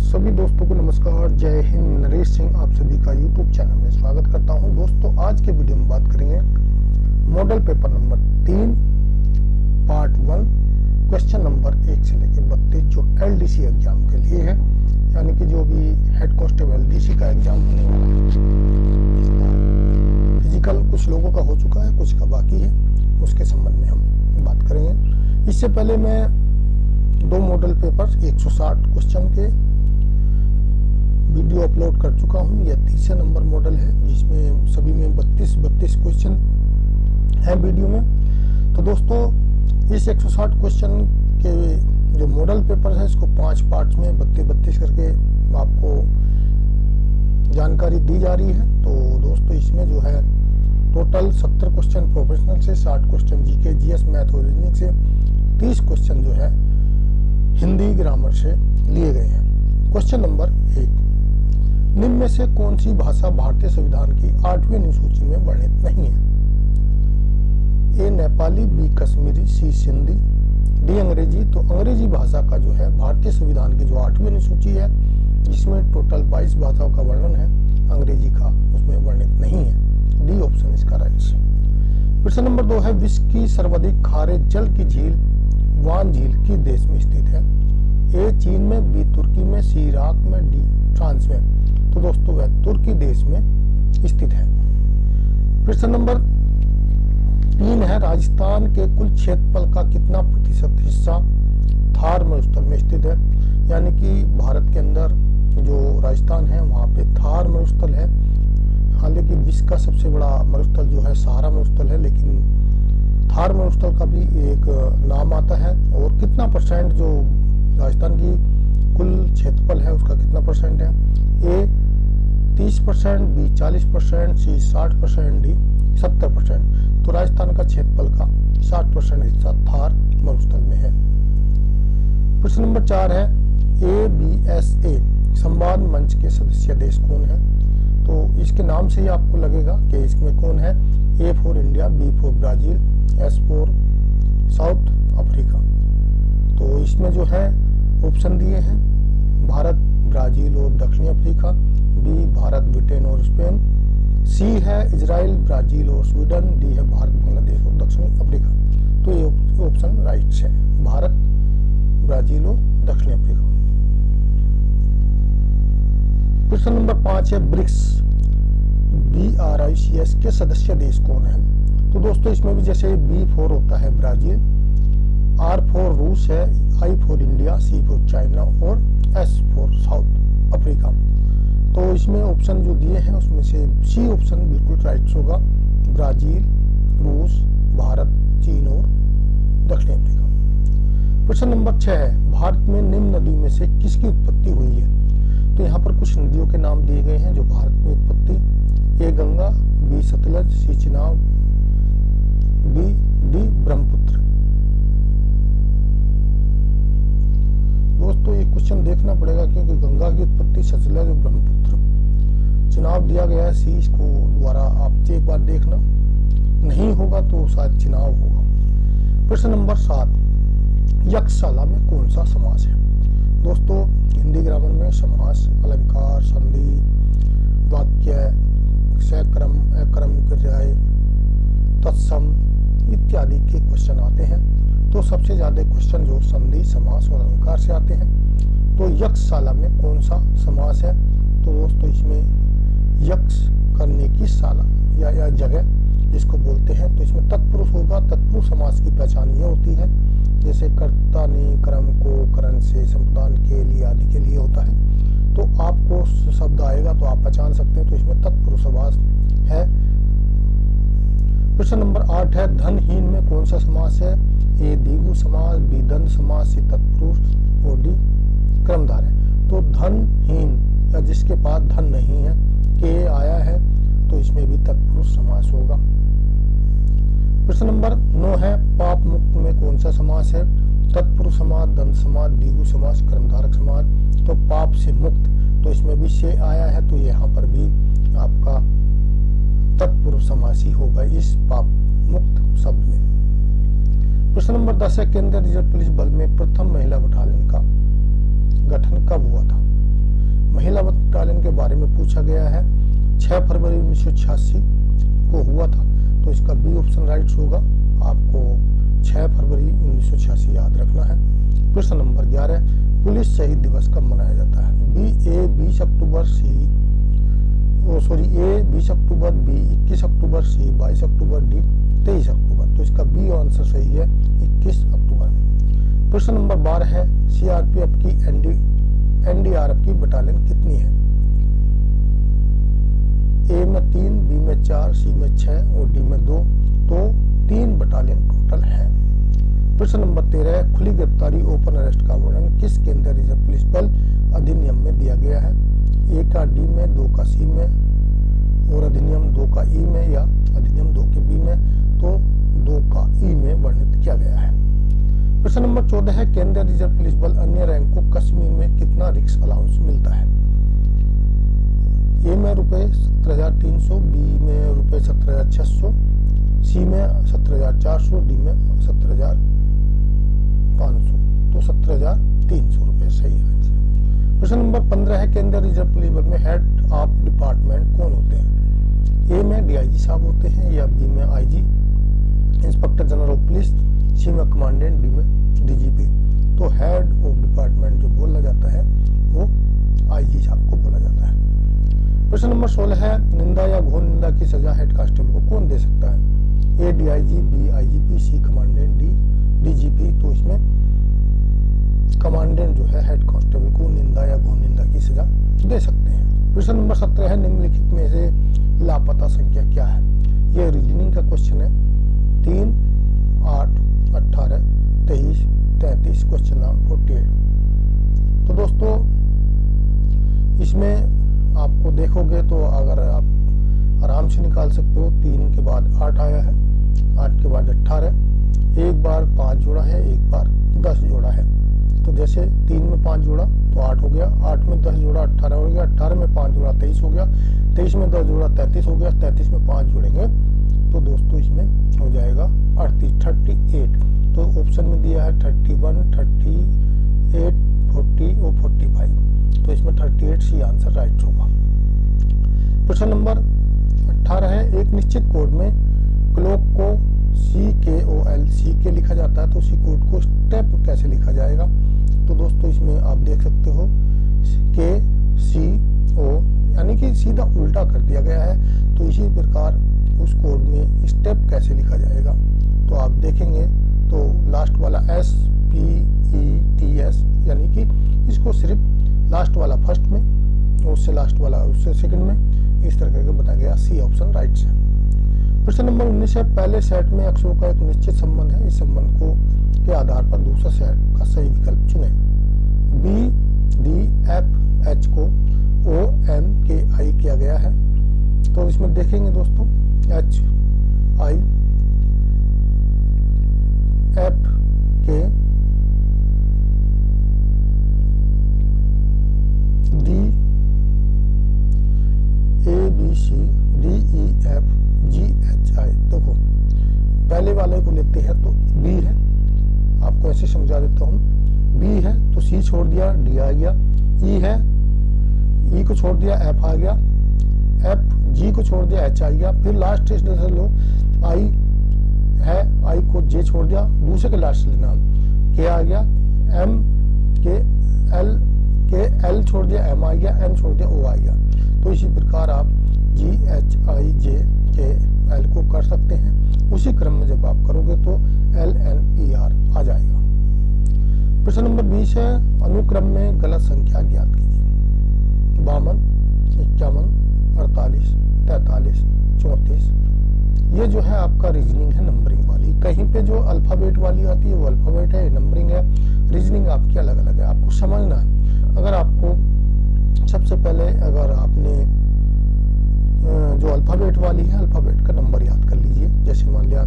सभी दोस्तों को नमस्कार, जय हिंद। नरेश सिंह आप सभी का यूट्यूब चैनल में स्वागत करता हूं। दोस्तों, आज के वीडियो में बात करेंगे model paper number 3 part 1 question number 1 से लेकर 32 जो एलडीसी एग्जाम के लिए है, यानी कि जो भी हेड कांस्टेबल एलडीसी का एग्जाम होने वाला है। फिजिकल कुछ लोगों का हो चुका है, कुछ का बाकी है, उसके संबंध में हम बात करेंगे। इससे पहले मैं 2 मॉडल पेपर 160 क्वेश्चन के वीडियो अपलोड कर चुका हूं। यह 30 नंबर मॉडल है, जिसमें सभी में 32 क्वेश्चन हैं वीडियो में। तो दोस्तों, इस 160 क्वेश्चन के जो मॉडल पेपर है, इसको 5 पार्ट्स में 32 करके आपको जानकारी दी जा रही है। तो दोस्तों, इसमें जो है टोटल 70 क्वेश्चन प्रोफेशनल से, 60 क्वेश्चन जीके जीएस मैथ और रीजनिंग से, 30 क्वेश्चन जो है हिंदी ग्रामर से लिए गए हैं। क्वेश्चन नंबर 1, निम्न में से कौन सी भाषा भारतीय संविधान की 8वीं अनुसूची में वर्णित नहीं है? ए नेपाली, बी कश्मीरी, सी सिंधी, डी अंग्रेजी। तो अंग्रेजी भाषा का जो है भारतीय संविधान की जो 8वीं अनुसूची है, जिसमें टोटल 22 भाषाओं का वर्णन है, अंग्रेजी का उसमें वर्णित नहीं है। डी ऑप्शन इसका राइट है। प्रश्न नंबर 2 है, विश्व की सर्वाधिक खारे जल की झील वान झील किस देश में स्थित है? ए चीन में, बी तुर्की में, सी इराक में, डी फ्रांस में। तो दोस्तों, वह तुर्की देश में स्थित है। प्रश्न नंबर 3 है, राजस्थान के कुल क्षेत्रफल का कितना प्रतिशत हिस्सा थार मरुस्थल में स्थित है? यानी कि भारत के अंदर जो राजस्थान है, वहाँ पे थार मरुस्थल है। हालांकि विश्व का सबसे बड़ा मरुस्थल जो है सहारा मरुस्थल है, लेकिन थार मरुस्थल का भी एक नाम आता है। और कितना परसेंट जो राजस्थान की कुल क्षेत्रफल है, उसका कितना परसेंट है? ए 30%, बी 40%, सी 60%, डी 70%। तो राजस्थान का क्षेत्रफल का 60% हिस्सा थार मरुस्थल में है। प्रश्न नंबर 4 है, ABSA संवाद मंच के सदस्य देश कौन है? तो इसके नाम से ही आपको लगेगा कि इसमें कौन है। A for India, B for Brazil, S for south Africa. तो इसमें जो है ऑप्शन दिए हैं, भारत, ब्राजील और दक्षिणी अफ्रीका, बी भारत, ब्रिटेन और स्पेन, सी है इजराइल, ब्राजील और स्वीडन, डी है भारत, बांग्लादेश और दक्षिणी अफ्रीका। तो ये ऑप्शन राइट है, भारत, ब्राजील और दक्षिणी अफ्रीका। प्रश्न नंबर 5 है, ब्रिक्स BRICS के सदस्य देश कौन है? तो दोस्तों, इसमें भी जैसे B फॉर होता है ब्राजील, R फॉर रूस है, I for India, C for China और S फॉर साउथ अफ्रीका। तो इसमें ऑप्शन जो दिए हैं, उसमें से सी ऑप्शन बिल्कुल राइट होगा, ब्राजील, रूस, भारत, चीन और दक्षिणी अफ्रीका। प्रश्न नंबर 6 है, भारत में निम्न नदी में से किसकी उत्पत्ति हुई है? तो यहाँ पर कुछ नदियों के नाम दिए गए हैं जो भारत में उत्पत्ति, ए गंगा, बी सतलज, सी चिनाब, डी ब्रह्मपुत्र। दोस्तों, ये क्वेश्चन देखना पड़ेगा, क्योंकि गंगा की उत्पत्ति सतलज और ब्रह्मपुत्र, चिनाब दिया गया है सी। इसको दोबारा आप एक बार देखना, नहीं होगा तो शायद चिनाब होगा। प्रश्न नंबर 7, यक्षशाला में कौन सा समास है? दोस्तों, हिंदी ग्रामर में समास, अलंकार, संधि, वाक्य, सक्रम, अक्रम, पर्याय, तत्सम इत्यादि के क्वेश्चन आते हैं। तो सबसे ज्यादा क्वेश्चन जो संधि, समास और अलंकार से आते हैं। तो यक्षशाला में कौन सा समास है? तो दोस्तों, इसमें यक्ष करने की शाला या जगह जिसको बोलते हैं, तो इसमें तत्पुरुष होगा। तत्पुरुष समास की पहचान ये होती है, जैसे कर्ता ने क्रम को करण से संप्रदान के लिए आदि के लिए होता है। तो आपको शब्द आएगा तो आप पहचान सकते हैं, तो इसमें तत्पुरुष समास है। प्रश्न नंबर 8 है, धनहीन में कौन सा समास है? ए द्विगु समास, बी द्वंद्व समास, सी तत्पुरुष और डी क्रमधार है। तो धनहीन या जिसके पास धन नहीं है, के आया है, तो इसमें भी तत्पुरुष समास होगा। प्रश्न नंबर 9 है, पाप मुक्त में कौन सा समास है? तत्पुरुष समास, द्वंद्व समास, द्विगु समास, कर्मधारक समास। तो पाप से मुक्त, तो इसमें भी से आया है, तो यहाँ पर भी आपका तत्पुरुष समास ही होगा इस पाप मुक्त शब्द में। प्रश्न नंबर 10 है, केंद्रीय रिजर्व पुलिस बल में प्रथम महिला बटालियन का गठन कब हुआ था? बारे में पूछा गया है। 6 फरवरी 1986 को हुआ था, तो इसका बी ऑप्शन राइट होगा। आपको 6 फरवरी 1986 याद रखना है। प्रश्न नंबर 11, पुलिस शहीद दिवस कब मनाया जाता है? ए 20 अक्टूबर, ए 20 अक्टूबर, बी 21 अक्टूबर, सी 22 अक्टूबर, डी 23 अक्टूबर। तो इसका बी आंसर सही है 21 अक्टूबर। प्रश्न नंबर 12 है, सीआरपीएफ की एनडीआरएफ की बटालियन कितनी है? ए में 3, बी में 4, सी में 6 और डी में 2। तो 3 बटालियन टोटल है। प्रश्न नंबर 13 है, खुली गिरफ्तारी ओपन अरेस्ट का वर्णन किस केंद्रीय रिजर्व पुलिस बल अधिनियम में दिया गया है? ए का डी में, 2 का सी में और अधिनियम 2 का ई में, या अधिनियम 2 के बी में। तो 2 का ई में वर्णित किया गया है। प्रश्न नंबर 14 है, केंद्रीय रिजर्व पुलिस बल अन्य रैंक को कश्मीर में कितना रिक्स अलाउंस मिलता है? ए में रुपए 17,300, बी में रुपए 17,600, सी में 17,400, डी में 17,500। तो 17,300 रुपए सही आंसर। प्रश्न नंबर 15 है, केंद्रीय रिजर्व पुलिस बल में हेड ऑफ डिपार्टमेंट कौन होते हैं? ए में डीआईजी साहब होते हैं, या बी में IG inspector general of police, C में कमांडेंट, डी में डीजीपी। तो हेड ऑफ डिपार्टमेंट जो बोला जाता है वो आईजी साहब को बोला जाता है। प्रश्न नंबर 16 है, निंदा या घोर निंदा की सजा हेड कांस्टेबल को कौन दे सकता है? ए डीआईजी, बी आईजीपी, सी कमांडेंट, डी डीजीपी। तो इसमें कमांडेंट जो है हेड कांस्टेबल को निंदा या घोर निंदा की सजा दे सकते हैं। प्रश्न नंबर 17 है, निम्नलिखित में से लापता संख्या क्या है? यह रीजनिंग का क्वेश्चन है। 3, 8, 18, 23, 33, क्वेश्चन नंबर 48। तो दोस्तों इसमें आपको देखोगे तो अगर आप आराम से निकाल सकते हो। 3 के बाद 8 आया है, 8 के बाद 18, एक बार 5 जोड़ा है, एक बार 10 जोड़ा है। तो जैसे 3 में 5 जोड़ा तो 8 हो गया, 8 में 10 जोड़ा 18 हो गया, 18 में 5 जोड़ा 23 हो गया, 23 में 10 जोड़ा 33 हो गया, 33 में 5 जोड़ेंगे तो दोस्तों इसमें हो जाएगा 38। तो ऑप्शन में दिया है 31, 38, 40 और 45। तो इसमें 38 सी आंसर राइट होगा। प्रश्न नंबर 18 है, एक निश्चित कोड में क्लॉक को CKOL लिखा जाता है, तो उसी कोड को स्टेप कैसे लिखा जाएगा? तो दोस्तों इसमें आप देख सकते हो KCO यानी कि सीधा उल्टा कर दिया गया है। तो इसी प्रकार उस कोड में स्टेप कैसे लिखा जाएगा? तो आप देखेंगे तो लास्ट वाला SPETS यानी कि इसको सिर्फ लास्ट वाला फर्स्ट में और उससे लास्ट वाला उससे सेकंड में, इस तरह करके बताया गया। सी ऑप्शन राइट से। प्रश्न नंबर 19 है, पहले सेट में अक्षरों का एक निश्चित संबंध है, इस संबंध को के आधार पर दूसरा सेट का सही विकल्प चुनें। B, D, F, H को O, M, K, I किया गया है। तो इसमें देखेंगे दोस्तों H, I, F, K, D, A, B, C, D, E, F, G, H, I। देखो पहले वाले को लेते हैं तो B है, आपको ऐसे समझा देता हूँ। B है तो C छोड़ दिया, D आ गया। E है, E को छोड़ दिया, F आ गया। F, G को छोड़ दिया, H आ गया। फिर लास्ट स्टेज से लो, I है, I को J छोड़ दिया, दूसरे के लास्ट से लेना, K आ गया। M, K, L छोड़ दिया, M आ गया। M छोड़ दिया, O आ गया। तो इसी प्रकार आप G, H, I, J, K, L को कर सकते हैं। उसी क्रम में जब आप करोगे तो L, N, P, R आ जाएगा। प्रश्न नंबर 20 है, अनुक्रम में गलत संख्या ज्ञात कीजिए। 52, 51, 48, 43, 34। ये जो है आपका रीजनिंग है नंबरिंग वाली। कहीं पे जो अल्फाबेट वाली आती है वो अल्फाबेट है, नंबरिंग है। रीजनिंग आपकी अलग अलग है, आपको समझना है। अगर आपको सबसे पहले अगर आपने जो अल्फाबेट वाली है, अल्फाबेट का नंबर याद कर लीजिए। जैसे मान लिया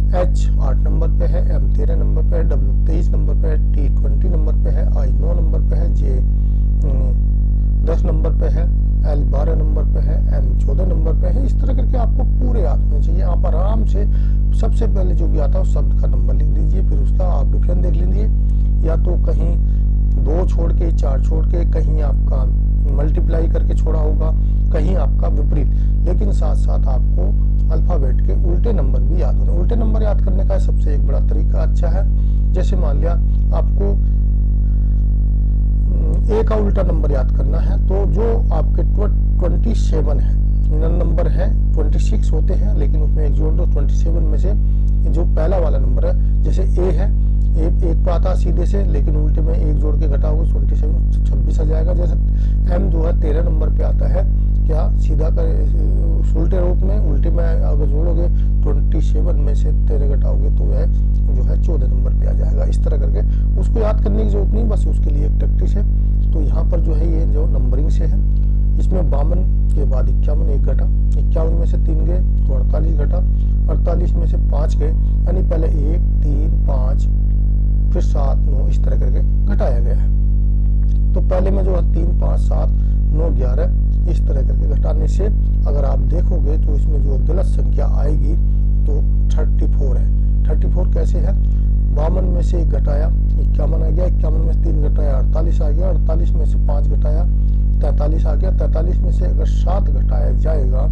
H 8 नंबर पे है, M 13 नंबर पे है, W 23 नंबर पे है, T 20 नंबर पे है, I 9 नंबर पे है, J 10 नंबर पे है, L 12 नंबर पे है, M 14 नंबर पे है। इस तरह करके आपको पूरे याद होने चाहिए। आप आराम से सबसे पहले जो भी आता है उस शब्द का नंबर लिख दीजिए, फिर उसका आप डिफरेंस देख लीजिए। या तो कहीं 2 छोड़ के 4 छोड़ के, कहीं आपका मल्टीप्लाई करके छोड़ा होगा, कहीं आपका विपरीत। लेकिन साथ साथ आपको अल्फाबेट के उल्टे नंबर भी याद होने। उल्टे नंबर याद करने का सबसे एक बड़ा तरीका अच्छा है, जैसे मान लिया आपको ए का उल्टा नंबर याद करना है, तो जो आपके 27 है, नंबर है 26 होते हैं, लेकिन उसमें एक जोड़ दो, 27 में से जो पहला वाला नंबर है, जैसे ए है, एक पे आता सीधे से, लेकिन उल्टे में एक जोड़ के घटाओगे 27, 26 आ जाएगा। जैसे एम जो है 13 नंबर पे आता है, क्या सीधा कर उल्टे रूप में, उल्टे में अगर जोड़ोगे 27 में से 13 घटाओगे तो वह जो है 14 नंबर पे आ जाएगा। इस तरह करके उसको याद करने की जरूरत नहीं, बस उसके लिए एक प्रैक्टिस है। तो यहाँ पर जो है ये जो नंबरिंग से है, इसमें 52 के बाद 51 एक घटा, 51 में से 3 गए तो 48 घटा, 48 में से 5 गए, यानी पहले 1, 3, 5, फिर 7, 9 इस तरह करके घटाया गया है। तो पहले में जो है 3, 5, 7, 9, 11 इस तरह करके घटाने से अगर आप देखोगे तो इसमें जो गलत संख्या आएगी तो 34 है। 34 कैसे है? 52 में से 1 घटाया 51 आ गया, 51 में से 3 घटाया 48 आ गया, 48 में से 5 घटाया 43 आ गया, 43 में से अगर 7 घटाया जाएगा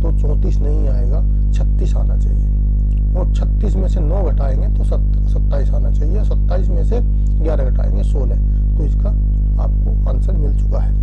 तो 34 नहीं आएगा, 36 आना चाहिए। और 36 में से 9 घटाएंगे तो 27 आना चाहिए, 27 में से 11 घटाएंगे 16। तो इसका आपको आंसर मिल चुका है।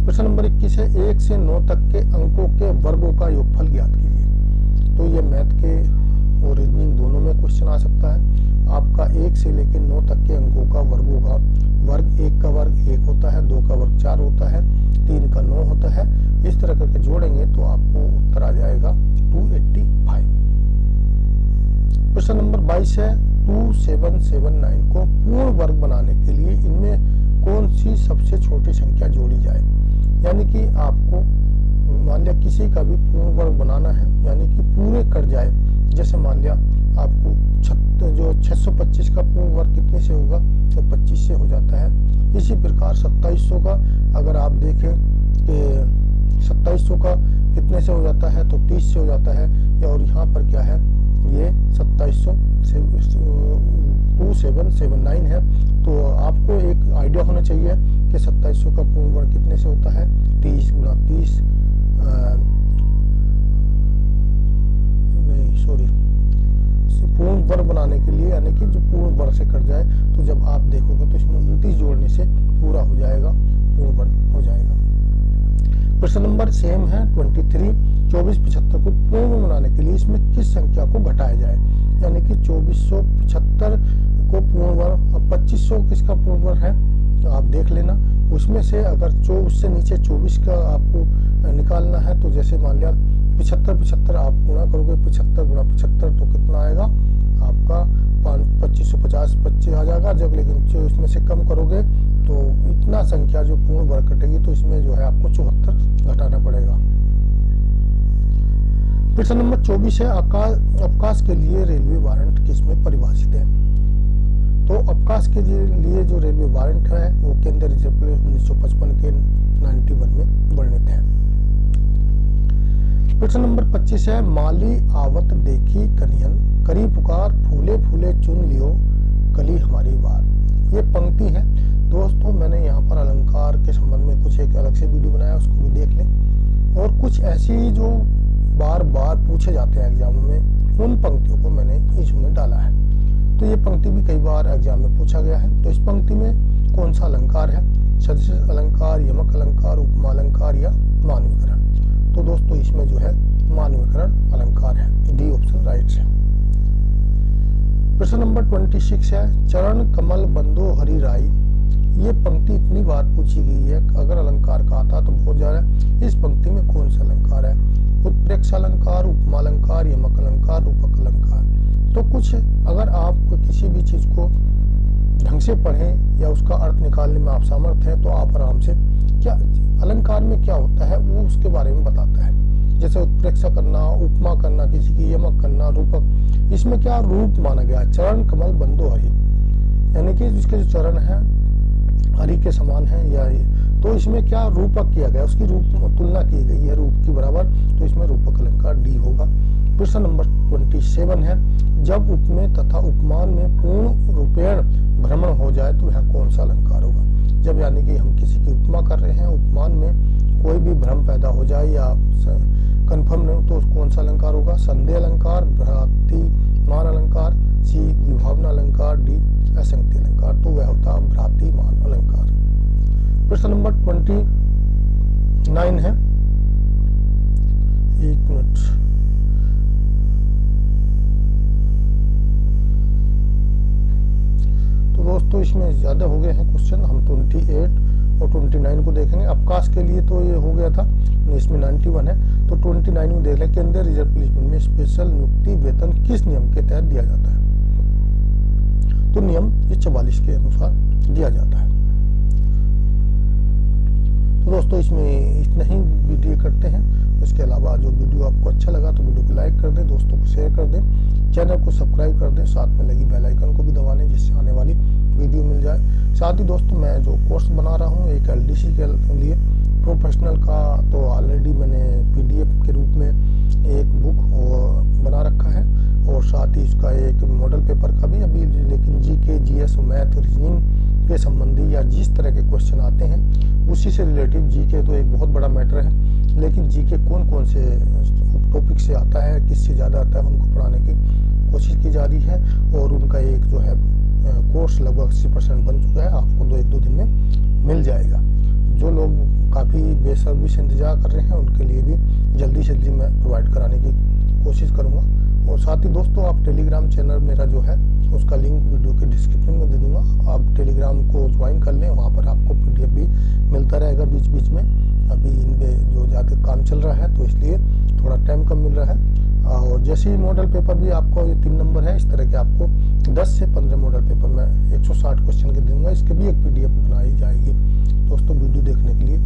प्रश्न नंबर 21 है, 1 से 9 तक के अंकों के वर्गों का योगफल ज्ञात कीजिए। तो ये मैथ के और रीजनिंग दोनों में क्वेश्चन आ सकता है। आपका 1 से लेकर 9 तक के अंकों का वर्गों का वर्ग, 1 का वर्ग 1 होता है, 2 का वर्ग 4 होता है, 3 का 9 होता है। इस तरह करके जोड़ेंगे तो आपको उत्तर आ जाएगा 285। प्रश्न नंबर 22 है, 2779 को पूर्ण वर्ग बनाने के लिए इनमें कौन सी सबसे छोटी संख्या जोड़ी जाए। यानी कि आपको मान लिया किसी का भी पूर्ण वर्ग बनाना है, यानी कि पूरे कट जाए। जैसे मान लिया आपको जो 625 का पूर्ण वर्ग कितने से होगा, तो 25 से हो जाता है। इसी प्रकार 2700 का अगर आप देखें कि 2700 का कितने से हो जाता है, तो 30 से हो जाता है। और यहाँ पर क्या है, ये 2700 से 2779 है। तो आपको एक आइडिया होना चाहिए कि 2700 का पूर्ण वर्ग कितने से होता है, 30 गुणा 30 पूर्ण वर्ग बनाने के लिए, यानी कि जो पूर्ण वर्ग से कट जाए, तो जब आप देखोगे तो इसमें 29 जोड़ने से पूरा हो जाएगा, पूर्ण वर्ग हो जाएगा। प्रश्न नंबर सेम है 23, 2475 को पूर्ण बनाने के लिए इसमें किस संख्या को घटाया जाए। यानी कि 2475 को पूर्ण वर्ग, 2500 किसका पूर्ण वर्ग है तो आप देख लेना। उसमें से अगर उससे नीचे 24 का आपको निकालना है, तो जैसे मान लिया 75 आप गुणा करोगे 75 गुणा 75 तो कितना आएगा आपका 2550 25 आ जाएगा। जब लेकिन जो इसमें से कम करोगे तो इतना संख्या जो पूर्ण वर्ग कटेगी, तो इसमें जो है आपको 74 घटाना पड़ेगा। प्रश्न नंबर 24 है, अवकाश के लिए रेलवे वारंट किसमें परिभाषित है। तो अवकाश के लिए जो रेलवे वारंट है वो केंद्रीय रिजर्व पुलिस 1955 के 91 में वर्णित है। प्रश्न नंबर 25 है, माली आवत देखी कनियन, करी पुकार फूले फूले चुन लियो कली हमारी बार। ये पंक्ति है दोस्तों, मैंने यहाँ पर अलंकार के संबंध में कुछ एक अलग से वीडियो बनाया, उसको भी देख लें। और कुछ ऐसी जो बार बार पूछे जाते हैं एग्जाम में, उन पंक्तियों को मैंने इसमें डाला है। तो ये पंक्ति भी कई बार एग्जाम में पूछा गया है। तो इस पंक्ति में कौन सा अलंकार है, सदृश अलंकार, यमक अलंकार, उपमा अलंकार या मानवीकरण। तो दोस्तों इसमें जो है मानवीकरण अलंकार है, डी ऑप्शन राइट है। प्रश्न नंबर 26 है, चरण कमल बंदो हरि राई। ये पंक्ति इतनी बार पूछी गई है, अगर अलंकार का आता तो बहुत ज्यादा। इस पंक्ति में कौन सा अलंकार है, उत्प्रेक्ष अलंकार, उपमा अलंकार, यमक अलंकार, रूपक अलंकार। तो कुछ अगर आप किसी भी चीज को ढंग से पढ़ें या उसका अर्थ निकालने में आप समर्थ हैं, तो आप आराम से क्या अलंकार में क्या होता है वो उसके बारे में बताता है। जैसे उत्प्रेक्षा करना, उपमा करना, किसी की यमक करना, रूपक, इसमें क्या रूप माना गया, चरण कमल बंदो हरि, यानी कि जिसके जो चरण है हरि के समान है या तो इसमें क्या रूपक किया गया, उसकी रूप तुलना की गई है रूप की बराबर। तो इसमें रूपक अलंकार डी होगा। प्रश्न नंबर 27 है, जब उपमेय तथा उपमान में पूर्ण रूपेण भ्रमण हो जाए तो यह कौन सा अलंकार होगा। जब यानी कि हम किसी की उपमा कर रहे हैं, उपमान में कोई भी भ्रम पैदा हो जाए या कंफर्म नहीं हो तो कौन सा अलंकार होगा। संदेह अलंकार, भ्रातिमान अलंकार, सी विभावना अलंकार, डी असंगति अलंकार। तो वह होता भ्रातिमान अलंकार। प्रश्न नंबर 29 है, एक मिनट, तो दोस्तों इसमें ज्यादा हो गए हैं क्वेश्चन। हम 28 और 29 को देखेंगे। अवकाश के लिए तो ये हो गया था, इसमें 91 है। तो 29 में देख लें, केंद्रीय रिजर्व पुलिस बल में स्पेशल नियुक्ति वेतन किस नियम के तहत दिया जाता है। तो नियम 44 के अनुसार दिया जाता है। तो दोस्तों इसमें इतना ही वीडियो करते हैं। उसके अलावा जो वीडियो आपको अच्छा लगा तो वीडियो को लाइक कर दें, दोस्तों को शेयर कर दें, चैनल को सब्सक्राइब कर दें, साथ में लगी बेल आइकन को भी दबा दें जिससे आने वाली वीडियो मिल जाए। साथ ही दोस्तों मैं जो कोर्स बना रहा हूँ एक LDC के लिए प्रोफेशनल का, तो ऑलरेडी मैंने PDF के रूप में एक बुक बना रखा है और साथ ही इसका एक मॉडल पेपर का भी अभी, लेकिन GK, GS, मैथ, रीजनिंग के संबंधी या जिस तरह के क्वेश्चन आते हैं उसी से रिलेटिव GK तो एक बहुत बड़ा मैटर है, लेकिन GK कौन कौन से टॉपिक से आता है, किससे ज़्यादा आता है, उनको पढ़ाने की कोशिश की जा रही है और उनका एक जो है कोर्स लगभग 80% बन चुका है, आपको 1-2 दिन में मिल जाएगा। जो लोग काफ़ी बेसब्री से इंतजार कर रहे हैं उनके लिए भी जल्दी से जल्दी मैं प्रोवाइड कराने की कोशिश करूँगा। और साथ ही दोस्तों आप टेलीग्राम चैनल मेरा जो है उसका लिंक वीडियो के डिस्क्रिप्शन में दे दूँगा, आप टेलीग्राम को ज्वाइन कर लें, वहाँ पर आपको PDF भी मिलता रहेगा बीच बीच में। अभी इन पे जो ज़्यादा काम चल रहा है तो इसलिए थोड़ा टाइम कम मिल रहा है। और जैसे ही मॉडल पेपर भी आपको, ये 3 नंबर है, इस तरह के आपको 10 से 15 मॉडल पेपर मैं 160 क्वेश्चन के दूंगा, इसके भी एक PDF बनाई जाएगी। दोस्तों वीडियो देखने के लिए